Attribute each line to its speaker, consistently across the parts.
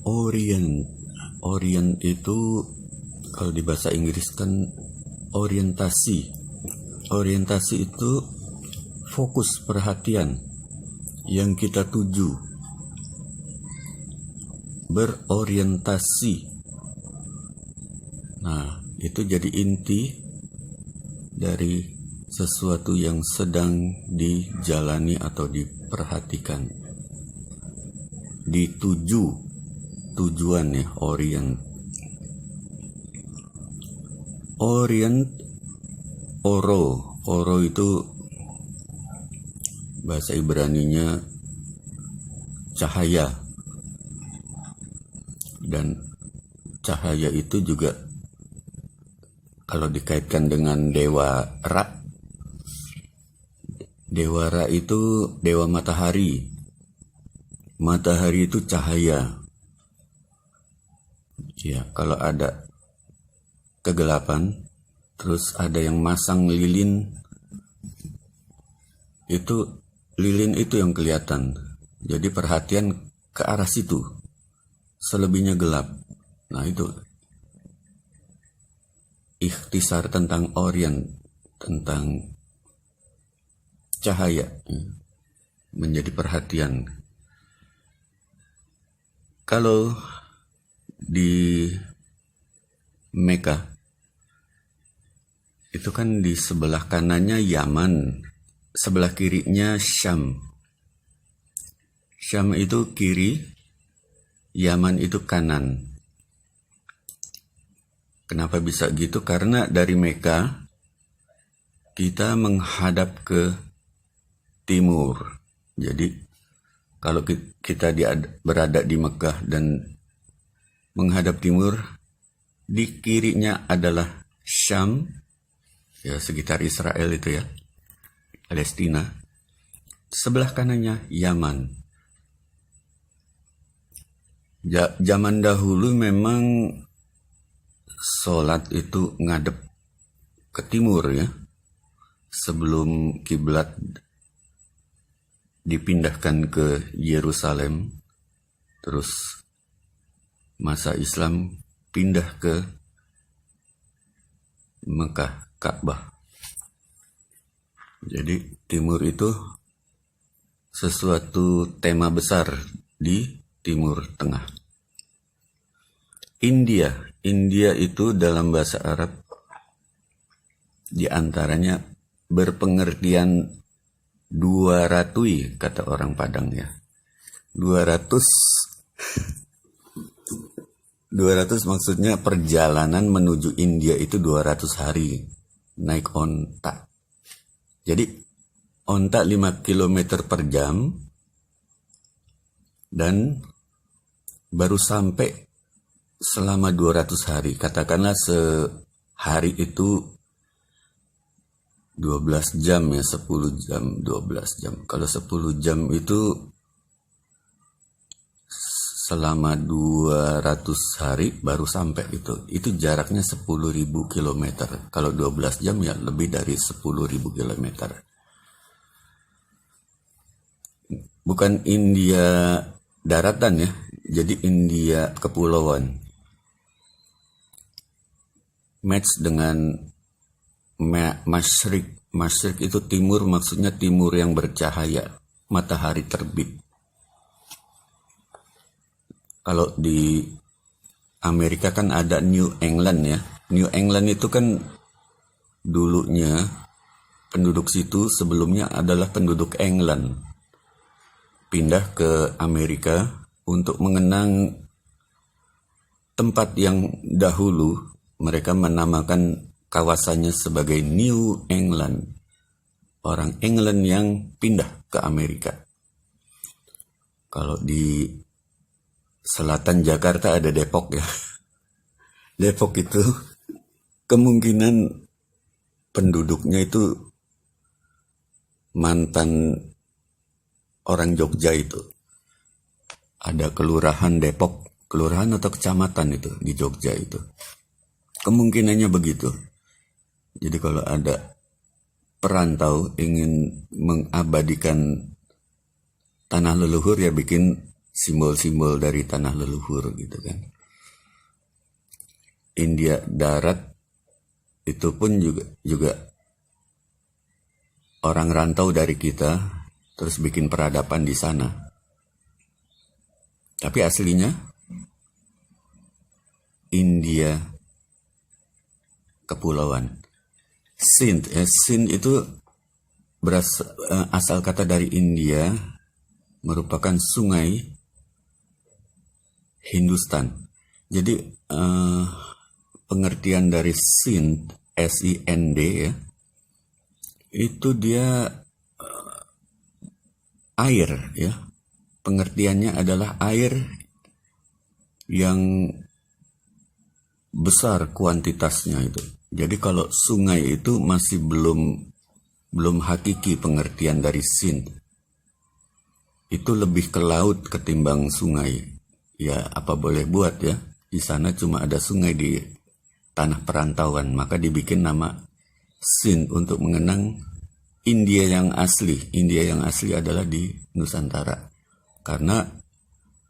Speaker 1: Orient. Orient itu kalau di bahasa Inggris kan orientasi. Orientasi itu fokus perhatian yang kita tuju. Berorientasi. Nah, itu jadi inti dari sesuatu yang sedang dijalani atau diperhatikan. Dituju, tujuan ya, orient. Orient, oro itu bahasa Ibraninya cahaya. Dan cahaya itu juga kalau dikaitkan dengan dewa Ra. Dewa Ra itu dewa matahari. Matahari itu cahaya. Ya, kalau ada kegelapan, terus ada yang masang lilin, itu lilin itu yang kelihatan. Jadi perhatian ke arah situ. Selebihnya gelap. Nah, itu ikhtisar tentang orient, tentang cahaya, menjadi perhatian. Kalau di Mekah itu kan di sebelah kanannya Yaman, sebelah kirinya Syam. Syam itu kiri, Yaman itu kanan. Kenapa bisa gitu? Karena dari Mekah kita menghadap ke timur. Jadi kalau kita berada di Mekah dan menghadap timur, di kirinya adalah Syam, ya sekitar Israel itu ya, Palestina. Sebelah kanannya Yaman. Zaman dahulu memang sholat itu ngadep ke timur ya, sebelum kiblat dipindahkan ke Yerusalem, terus masa Islam pindah ke Mekah, Ka'bah. Jadi timur itu sesuatu tema besar di Timur Tengah. India itu dalam bahasa Arab diantaranya berpengertian 200, kata orang Padang ya. 200 maksudnya perjalanan menuju India itu 200 hari naik onta. Jadi onta 5 km per jam dan baru sampai selama 200 hari. Katakanlah sehari itu 12 jam ya, 10 jam, 12 jam. Kalau 10 jam itu selama 200 hari baru sampai itu. Itu jaraknya 10.000 km. Kalau 12 jam ya lebih dari 10.000 km. Bukan India daratan ya, jadi India kepulauan. Match dengan Masyrik. Masyrik itu timur, maksudnya timur yang bercahaya, matahari terbit. Kalau di Amerika kan ada New England ya. New England itu kan dulunya penduduk situ sebelumnya adalah penduduk England. Pindah ke Amerika untuk mengenang tempat yang dahulu mereka menamakan kawasannya sebagai New England. Orang England yang pindah ke Amerika. Kalau di selatan Jakarta ada Depok ya. Depok itu kemungkinan penduduknya itu mantan orang Jogja itu. Ada kelurahan Depok, kelurahan atau kecamatan itu di Jogja itu. Kemungkinannya begitu. Jadi kalau ada perantau ingin mengabadikan tanah leluhur ya bikin simbol-simbol dari tanah leluhur gitu kan. India darat itu pun juga orang rantau dari kita terus bikin peradaban di sana. Tapi aslinya India kepulauan. Sind itu asal kata dari India, merupakan sungai Hindustan. Jadi pengertian dari Sind, SIND ya, itu dia air ya. Pengertiannya adalah air yang besar kuantitasnya itu. Jadi kalau sungai itu masih belum hakiki pengertian dari Sind. Itu lebih ke laut ketimbang sungai. Ya apa boleh buat ya. Di sana cuma ada sungai di tanah perantauan, maka dibikin nama Sind untuk mengenang India yang asli. India yang asli adalah di Nusantara. Karena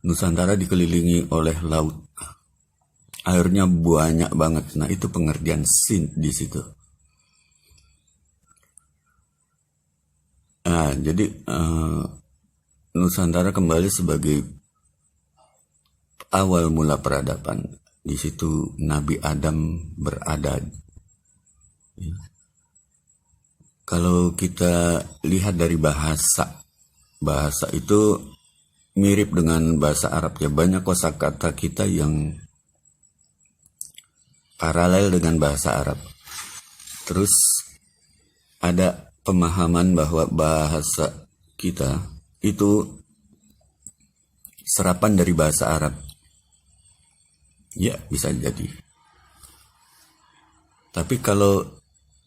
Speaker 1: Nusantara dikelilingi oleh laut. Airnya banyak banget. Nah, itu pengertian Sind di situ. Nah, jadi Nusantara kembali sebagai awal mula peradaban. Di situ Nabi Adam berada. Ya. Kalau kita lihat dari bahasa itu mirip dengan bahasa Arab ya. Banyak kosakata kita yang paralel dengan bahasa Arab. Terus ada pemahaman bahwa bahasa kita itu serapan dari bahasa Arab. Ya, bisa jadi. Tapi kalau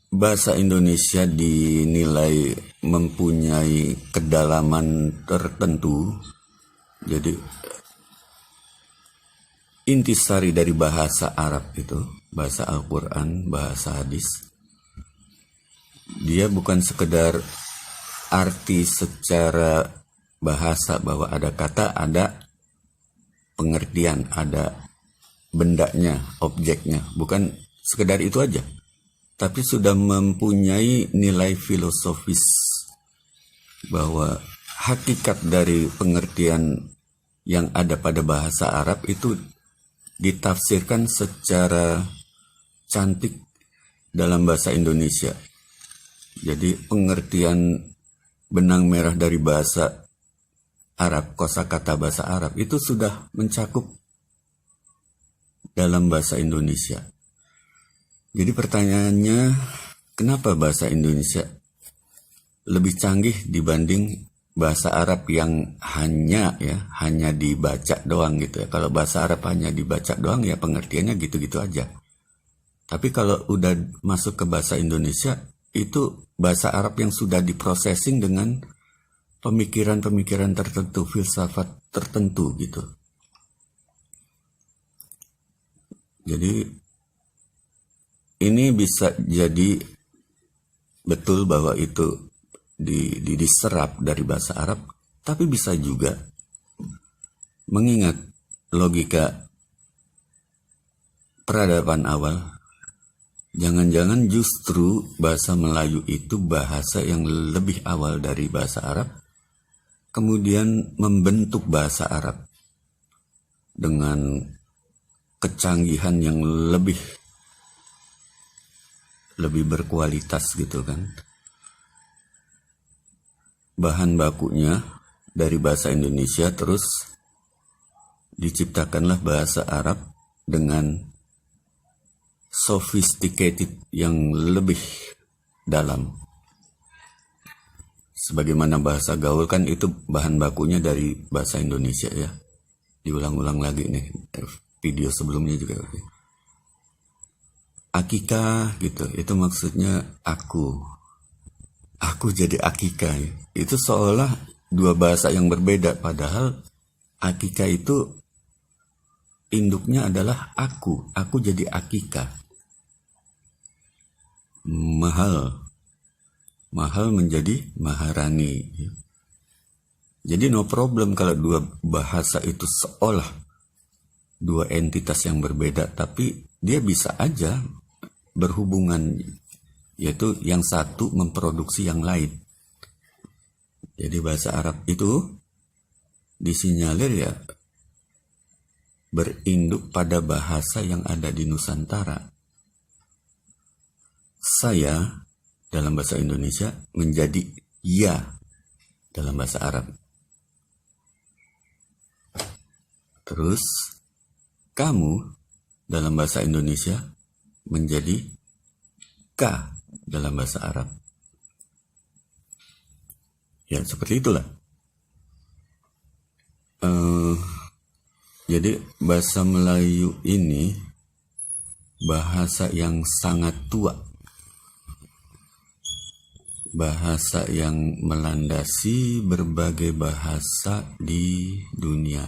Speaker 1: bahasa Indonesia dinilai mempunyai kedalaman tertentu, jadi intisari dari bahasa Arab itu, bahasa Al-Quran, bahasa hadis, dia bukan sekedar arti secara bahasa bahwa ada kata, ada pengertian, ada bendanya, objeknya, bukan sekedar itu aja, tapi sudah mempunyai nilai filosofis bahwa hakikat dari pengertian yang ada pada bahasa Arab itu ditafsirkan secara cantik dalam bahasa Indonesia. Jadi pengertian benang merah dari bahasa Arab, kosakata bahasa Arab itu sudah mencakup dalam bahasa Indonesia. Jadi pertanyaannya, kenapa bahasa Indonesia lebih canggih dibanding bahasa Arab yang hanya dibaca doang gitu ya. Kalau bahasa Arab hanya dibaca doang ya pengertiannya gitu-gitu aja. Tapi kalau udah masuk ke bahasa Indonesia, itu bahasa Arab yang sudah diprosesing dengan pemikiran-pemikiran tertentu, filsafat tertentu gitu. Jadi ini bisa jadi betul bahwa itu diserap dari bahasa Arab, tapi bisa juga mengingat logika peradaban awal, jangan-jangan justru bahasa Melayu itu bahasa yang lebih awal dari bahasa Arab, kemudian membentuk bahasa Arab dengan kecanggihan yang lebih berkualitas gitu kan. Bahan bakunya dari bahasa Indonesia, terus diciptakanlah bahasa Arab dengan sophisticated yang lebih dalam. Sebagaimana bahasa gaul kan itu bahan bakunya dari bahasa Indonesia ya. Diulang-ulang lagi nih video sebelumnya juga. Akikah gitu, itu maksudnya aku jadi akikah. Itu seolah dua bahasa yang berbeda, padahal akikah itu induknya adalah aku jadi akikah. Mahal menjadi maharani. Jadi no problem kalau dua bahasa itu seolah dua entitas yang berbeda, tapi dia bisa aja berhubungan, yaitu yang satu memproduksi yang lain. Jadi bahasa Arab itu disinyalir ya berinduk pada bahasa yang ada di Nusantara. Saya dalam bahasa Indonesia menjadi ya dalam bahasa Arab. Terus kamu dalam bahasa Indonesia menjadi ka dalam bahasa Arab. Ya seperti itulah. Jadi bahasa Melayu ini bahasa yang sangat tua. Bahasa yang melandasi berbagai bahasa di dunia.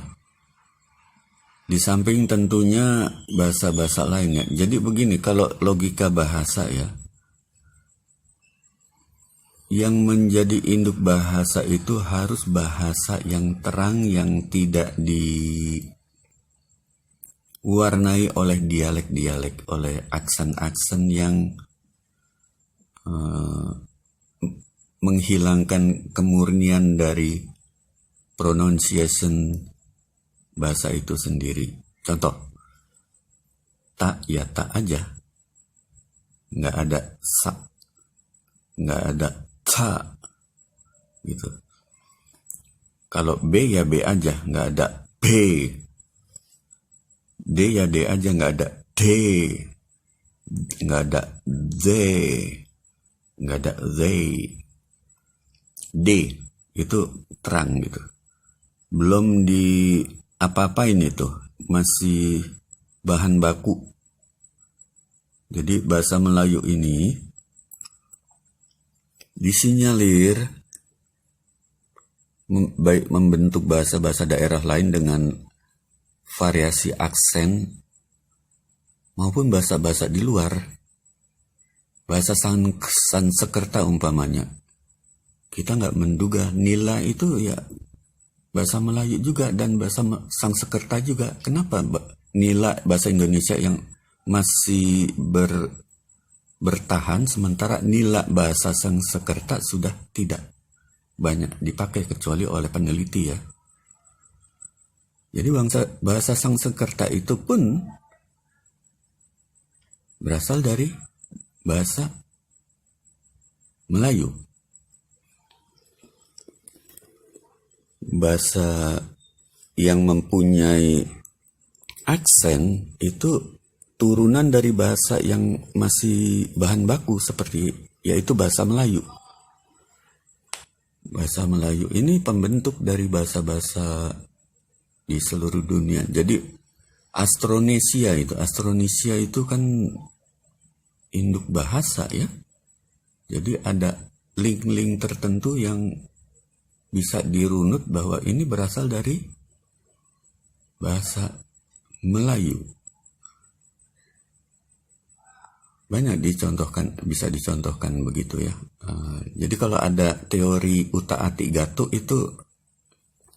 Speaker 1: Di samping tentunya bahasa-bahasa lainnya. Jadi begini, kalau logika bahasa ya, yang menjadi induk bahasa itu harus bahasa yang terang, yang tidak diwarnai oleh dialek-dialek, oleh aksen-aksen yang menghilangkan kemurnian dari pronunciation bahasa itu sendiri. Contoh, tak ya tak aja, nggak ada sa, nggak ada ta, gitu. Kalau B ya B aja, nggak ada B. D ya D aja, nggak ada D, nggak ada Z, nggak ada Z. D itu terang gitu, belum di apa-apain itu, masih bahan baku. Jadi bahasa Melayu ini disinyalir baik membentuk bahasa-bahasa daerah lain dengan variasi aksen maupun bahasa-bahasa di luar. Bahasa Sanskerta umpamanya, kita nggak menduga nila itu ya bahasa Melayu juga dan bahasa Sanskerta juga. Kenapa nila bahasa Indonesia yang masih bertahan, sementara nila bahasa Sanskerta sudah tidak banyak dipakai kecuali oleh peneliti ya. Jadi bahasa Sanskerta itu pun berasal dari bahasa Melayu. Bahasa yang mempunyai aksen itu turunan dari bahasa yang masih bahan baku seperti yaitu bahasa Melayu. Bahasa Melayu ini pembentuk dari bahasa-bahasa di seluruh dunia. Jadi Astronesia itu kan induk bahasa ya. Jadi ada link-link tertentu yang bisa dirunut bahwa ini berasal dari bahasa Melayu. Banyak bisa dicontohkan begitu ya. Jadi kalau ada teori utak-atik gatuk itu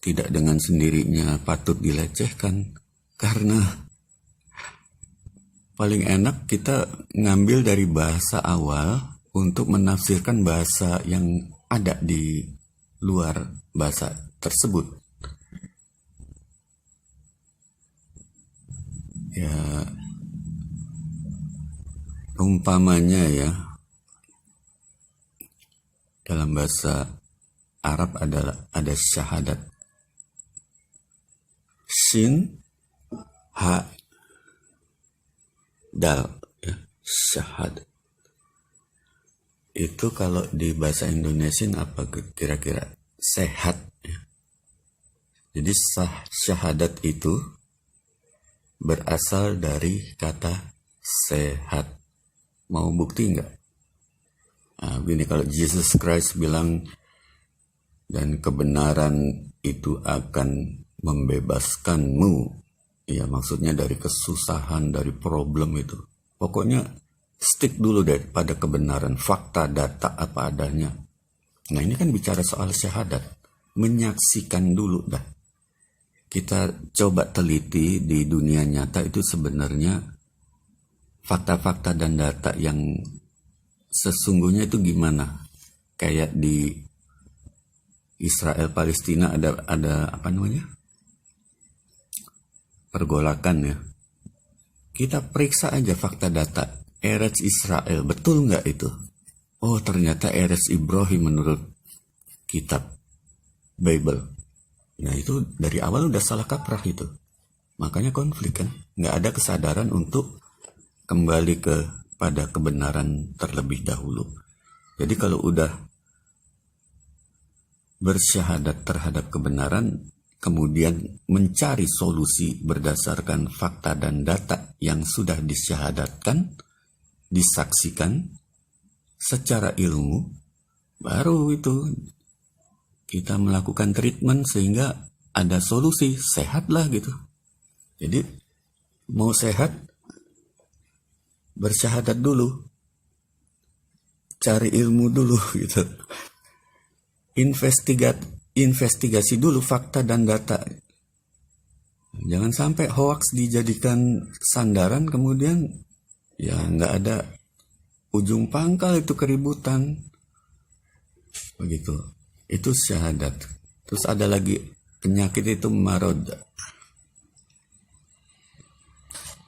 Speaker 1: tidak dengan sendirinya patut dilecehkan, karena paling enak kita ngambil dari bahasa awal untuk menafsirkan bahasa yang ada di luar bahasa tersebut. Ya, umpamanya ya, dalam bahasa Arab ada syahadat. Shin, ha, dal, ya, syahadat. Itu kalau di bahasa Indonesia apa kira-kira? Sehat ya. Jadi syahadat itu berasal dari kata sehat. Mau bukti enggak? Nah, begini, kalau Jesus Christ bilang dan kebenaran itu akan membebaskanmu, ya maksudnya dari kesusahan, dari problem itu. Pokoknya stick dulu deh pada kebenaran, fakta, data apa adanya. Nah ini kan bicara soal syahadat. menyaksikan dulu dah. Kita coba teliti di dunia nyata itu sebenarnya fakta-fakta dan data yang sesungguhnya itu gimana. Kayak di Israel Palestina ada apa namanya? Pergolakan ya. Kita periksa aja fakta data. Eretz Israel, betul nggak itu? Oh ternyata Eretz Ibrahim menurut kitab Bible. Nah itu dari awal udah salah kaprah itu. Makanya konflik kan. Nggak ada kesadaran untuk kembali pada kebenaran terlebih dahulu. Jadi kalau udah bersyahadat terhadap kebenaran, kemudian mencari solusi berdasarkan fakta dan data yang sudah disyahadatkan, disaksikan secara ilmu, baru itu kita melakukan treatment sehingga ada solusi, sehatlah gitu. Jadi mau sehat, bersyahadat dulu, cari ilmu dulu gitu. Investigasi dulu fakta dan data. Jangan sampai hoax dijadikan sandaran kemudian ya nggak ada ujung pangkal itu keributan. Begitu. Itu syahadat. Terus ada lagi penyakit itu marod.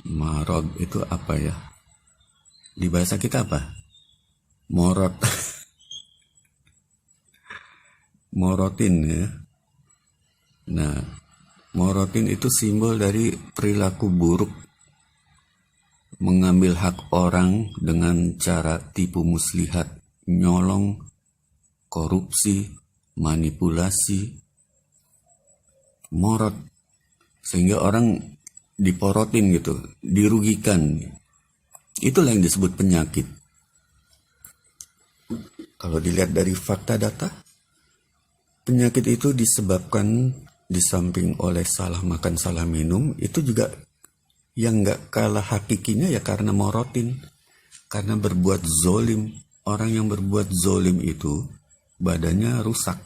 Speaker 1: Marod itu apa ya? Di bahasa kita apa? Morot. Morotin ya. Nah, morotin itu simbol dari perilaku buruk. Mengambil hak orang dengan cara tipu muslihat, nyolong, korupsi, manipulasi, morot, sehingga orang diporotin gitu, dirugikan. Itulah yang disebut penyakit. Kalau dilihat dari fakta data, penyakit itu disebabkan di samping oleh salah makan, salah minum, itu juga yang nggak kalah hakikinya ya karena morotin, karena berbuat zolim. Orang yang berbuat zolim itu badannya rusak.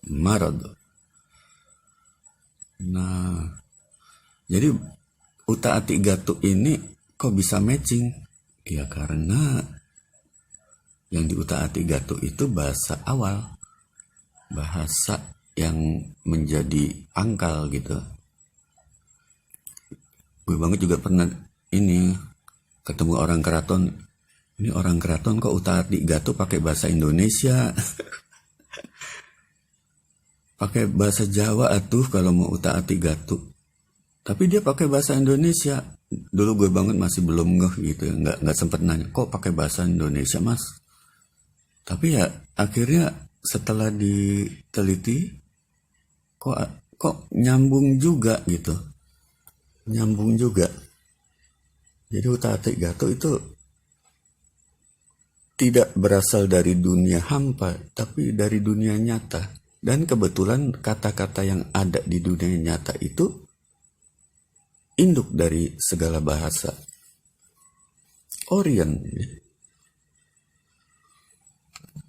Speaker 1: Marad. Nah, jadi uta ati gatu ini kok bisa matching? Ya karena yang di uta ati gatu itu bahasa awal, bahasa yang menjadi pangkal gitu. Gue banget juga pernah ini ketemu orang keraton. Ini orang keraton kok uta ati gatu pakai bahasa Indonesia. Pakai bahasa Jawa atuh kalau mau uta ati gatu. Tapi dia pakai bahasa Indonesia. Dulu gue banget masih belum ngeh gitu ya, nggak sempet nanya, kok pakai bahasa Indonesia mas? Tapi ya akhirnya setelah diteliti, kok nyambung juga gitu, nyambung juga. Jadi uta ati gatu itu tidak berasal dari dunia hampa, tapi dari dunia nyata. Dan kebetulan kata-kata yang ada di dunia nyata itu induk dari segala bahasa. Orient.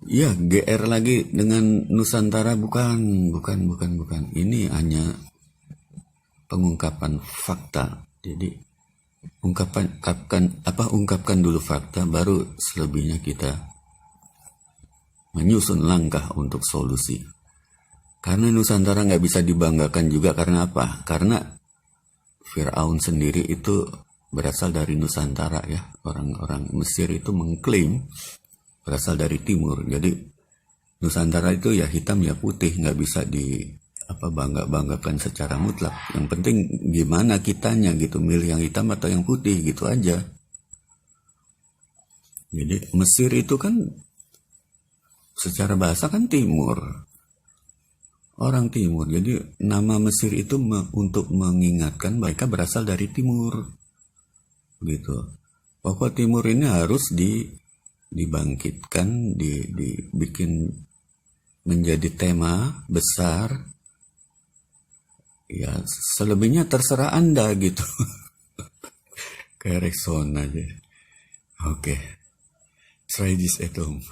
Speaker 1: Ya, GR lagi dengan Nusantara bukan. Ini hanya pengungkapan fakta. Jadi ungkapkan dulu fakta, baru selebihnya kita menyusun langkah untuk solusi. Karena Nusantara nggak bisa dibanggakan juga karena apa? Karena Fir'aun sendiri itu berasal dari Nusantara ya. Orang-orang Mesir itu mengklaim berasal dari timur. Jadi Nusantara itu ya hitam ya putih, nggak bisa banggakan secara mutlak. Yang penting gimana kitanya gitu, milih yang hitam atau yang putih gitu aja. Jadi Mesir itu kan secara bahasa kan timur. Orang timur. Jadi nama Mesir itu untuk mengingatkan mereka berasal dari timur. Gitu. Pokok timur ini harus dibangkitkan, dibikin menjadi tema besar. Ya, selebihnya terserah Anda gitu. Kayak Rexona aja. Oke. Try this at home.